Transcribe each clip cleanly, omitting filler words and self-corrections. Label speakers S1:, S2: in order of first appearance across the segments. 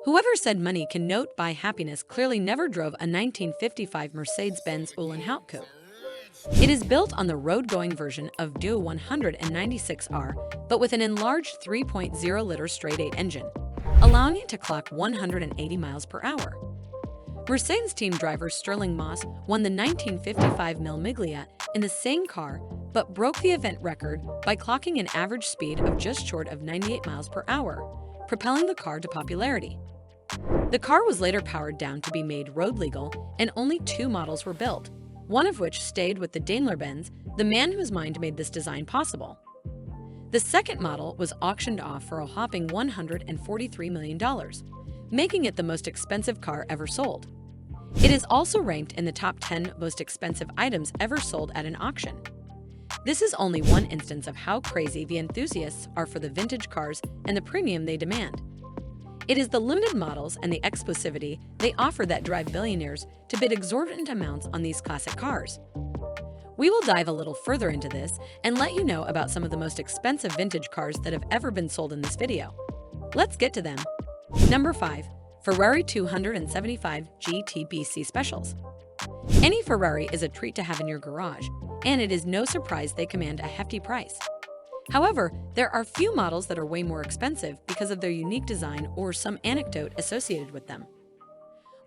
S1: Whoever said money can note buy happiness clearly never drove a 1955 Mercedes-Benz Uhlenhaut Coupe. It is built on the road-going version of Du196R, but with an enlarged 3.0-liter straight-eight engine, allowing it to clock 180 miles per hour. Mercedes team driver Stirling Moss won the 1955 𝐦𝐨𝐬𝐤 in the same car, but broke the event record by clocking an average speed of just short of 98 miles per hour, propelling the car to popularity. The car was later powered down to be made road legal, and only 2 models were built, one of which stayed with the Daimler-Benz, the man whose mind made this design possible. The second model was auctioned off for a whopping $143 million, making it the most expensive car ever sold. It is also ranked in the top 10 most expensive items ever sold at an auction. This is only one instance of how crazy the enthusiasts are for the vintage cars and the premium they demand. It is the limited models and the exclusivity they offer that drive billionaires to bid exorbitant amounts on these classic cars. We will dive a little further into this and let you know about some of the most expensive vintage cars that have ever been sold in this video. Let's get to them. Number 5. Ferrari 275 GTBC Specials. Any Ferrari is a treat to have in your garage, and it is no surprise they command a hefty price. However, there are few models that are way more expensive because of their unique design or some anecdote associated with them.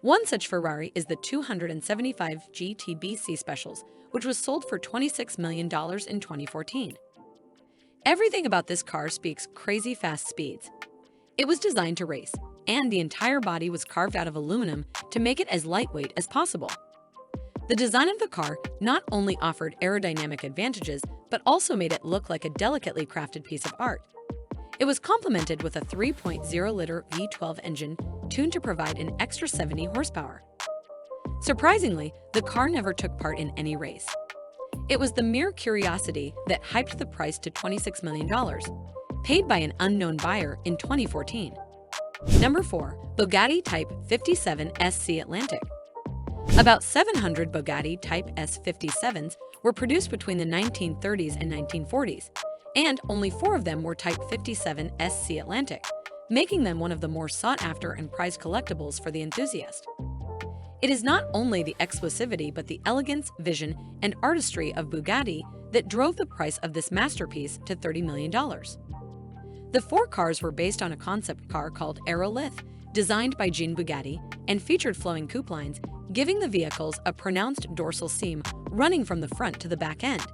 S1: One such Ferrari is the 275 GTBC Specials, which was sold for $26 million in 2014. Everything about this car speaks crazy fast speeds. It was designed to race, and the entire body was carved out of aluminum to make it as lightweight as possible. The design of the car not only offered aerodynamic advantages, but also made it look like a delicately crafted piece of art. It was complemented with a 3.0-liter V12 engine tuned to provide an extra 70 horsepower. Surprisingly, the car never took part in any race. It was the mere curiosity that hyped the price to $26 million, paid by an unknown buyer in 2014. Number 4. Bugatti Type 57 SC Atlantic. About 700 Bugatti Type S57s were produced between the 1930s and 1940s, and only 4 of them were Type 57 SC Atlantic, making them one of the more sought-after and prized collectibles for the enthusiast. It is not only the exclusivity but the elegance, vision, and artistry of Bugatti that drove the price of this masterpiece to $30 million. The 4 cars were based on a concept car called 𝐥𝐤𝐤𝐿, designed by Jean Bugatti, and featured flowing coupe lines, giving the vehicles a pronounced dorsal seam running from the front to the back end.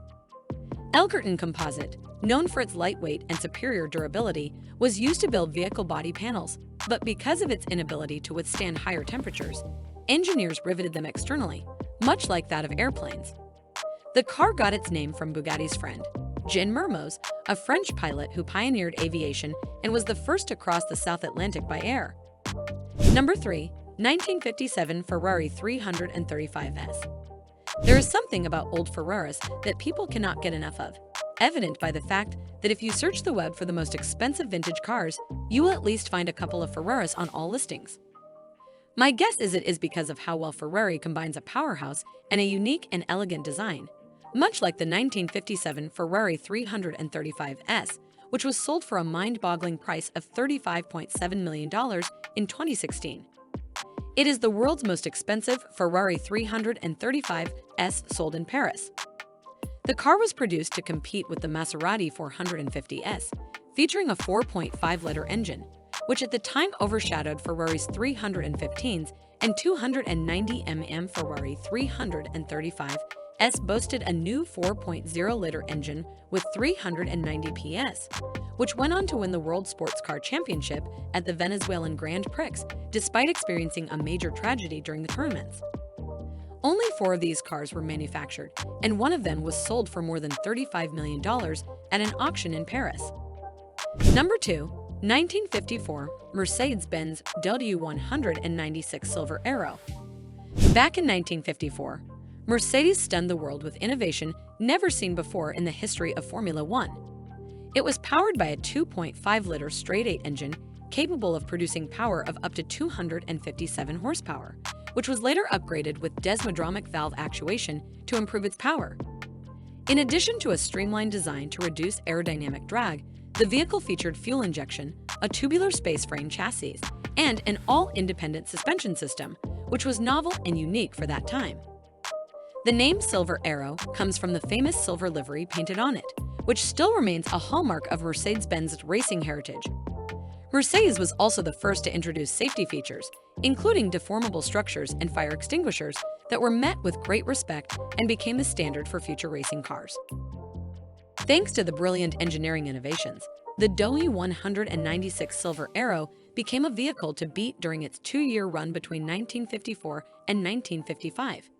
S1: 𝐥𝐤𝐤𝐿 composite, known for its lightweight and superior durability, was used to build vehicle body panels, but because of its inability to withstand higher temperatures, engineers riveted them externally, much like that of airplanes. The car got its name from Bugatti's friend, Jean Mermoz, a French pilot who pioneered aviation and was the first to cross the South Atlantic by air. Number 3. 1957 Ferrari 335S. There is something about old Ferraris that people cannot get enough of, evident by the fact that if you search the web for the most expensive vintage cars, you will at least find a couple of Ferraris on all listings. My guess is it is because of how well Ferrari combines a powerhouse and a unique and elegant design, much like the 1957 Ferrari 335S, which was sold for a mind-boggling price of $35.7 million in 2016. It is the world's most expensive Ferrari 335S sold in Paris. The car was produced to compete with the Maserati 450S, featuring a 4.5-liter engine, which at the time overshadowed Ferrari's 315s, and 290mm Ferrari 335S boasted a new 4.0-liter engine with 390 PS, which went on to win the World Sports Car Championship at the Venezuelan Grand Prix, despite experiencing a major tragedy during the tournaments. Only 4 of these cars were manufactured, and one of them was sold for more than $35 million at an auction in Paris. Number 2. 1954 Mercedes-Benz W196 Silver Arrow. Back in 1954, Mercedes stunned the world with innovation never seen before in the history of Formula One. It was powered by a 2.5-liter straight-eight engine capable of producing power of up to 257 horsepower, which was later upgraded with desmodromic valve actuation to improve its power. In addition to a streamlined design to reduce aerodynamic drag, the vehicle featured fuel injection, a tubular space frame chassis, and an all-independent suspension system, which was novel and unique for that time. The name Silver Arrow comes from the famous silver livery painted on it, which still remains a hallmark of Mercedes-Benz's racing heritage. Mercedes was also the first to introduce safety features, including deformable structures and fire extinguishers that were met with great respect and became the standard for future racing cars. Thanks to the brilliant engineering innovations, the Doe 196 Silver Arrow became a vehicle to beat during its 2-year run between 1954 and 1955.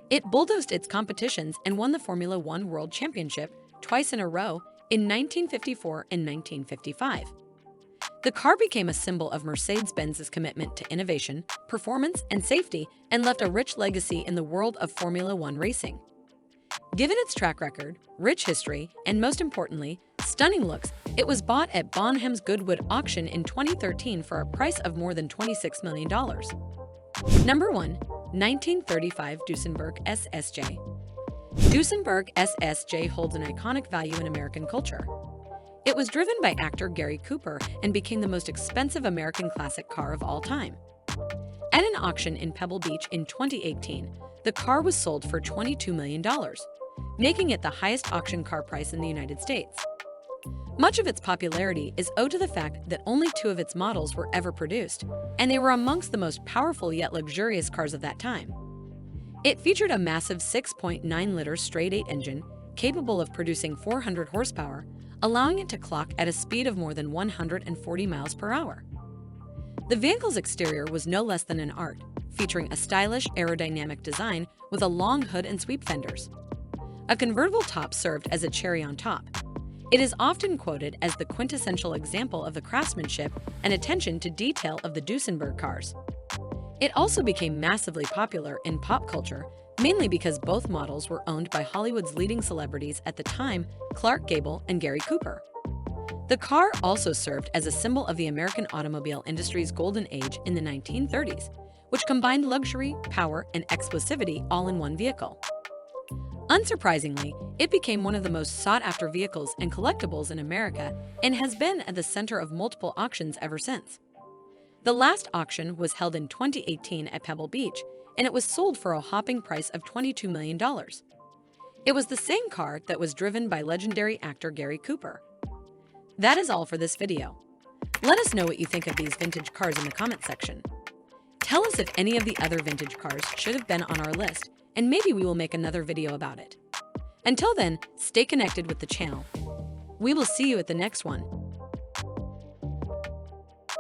S1: It bulldozed its competitions and won the Formula One World Championship twice in a row in 1954 and 1955. The car became a symbol of Mercedes-Benz's commitment to innovation, performance, and safety, and left a rich legacy in the world of Formula One racing. Given its track record, rich history, and most importantly, stunning looks, it was bought at Bonham's Goodwood auction in 2013 for a price of more than $26 million. Number 1. 1935 Duesenberg SSJ. Duesenberg SSJ holds an iconic value in American culture. It was driven by actor Gary Cooper and became the most expensive American classic car of all time. At an auction in Pebble Beach in 2018, the car was sold for $22 million, making it the highest auction car price in the United States. Much of its popularity is owed to the fact that only 2 of its models were ever produced, and they were amongst the most powerful yet luxurious cars of that time. It featured a massive 6.9-liter straight-8 engine capable of producing 400 horsepower, allowing it to clock at a speed of more than 140 miles per hour. The vehicle's exterior was no less than an art, featuring a stylish aerodynamic design with a long hood and sweep fenders. A convertible top served as a cherry on top. It is often quoted as the quintessential example of the craftsmanship and attention to detail of the Duesenberg cars. It also became massively popular in pop culture, mainly because both models were owned by Hollywood's leading celebrities at the time, Clark Gable and Gary Cooper. The car also served as a symbol of the American automobile industry's golden age in the 1930s, which combined luxury, power, and exclusivity all in one vehicle. Unsurprisingly, it became one of the most sought-after vehicles and collectibles in America and has been at the center of multiple auctions ever since. The last auction was held in 2018 at Pebble Beach, and it was sold for a whopping price of $22 million. It was the same car that was driven by legendary actor Gary Cooper. That is all for this video. Let us know what you think of these vintage cars in the comment section. Tell us if any of the other vintage cars should have been on our list, and maybe we will make another video about it. Until then, stay connected with the channel. We will see you at the next one.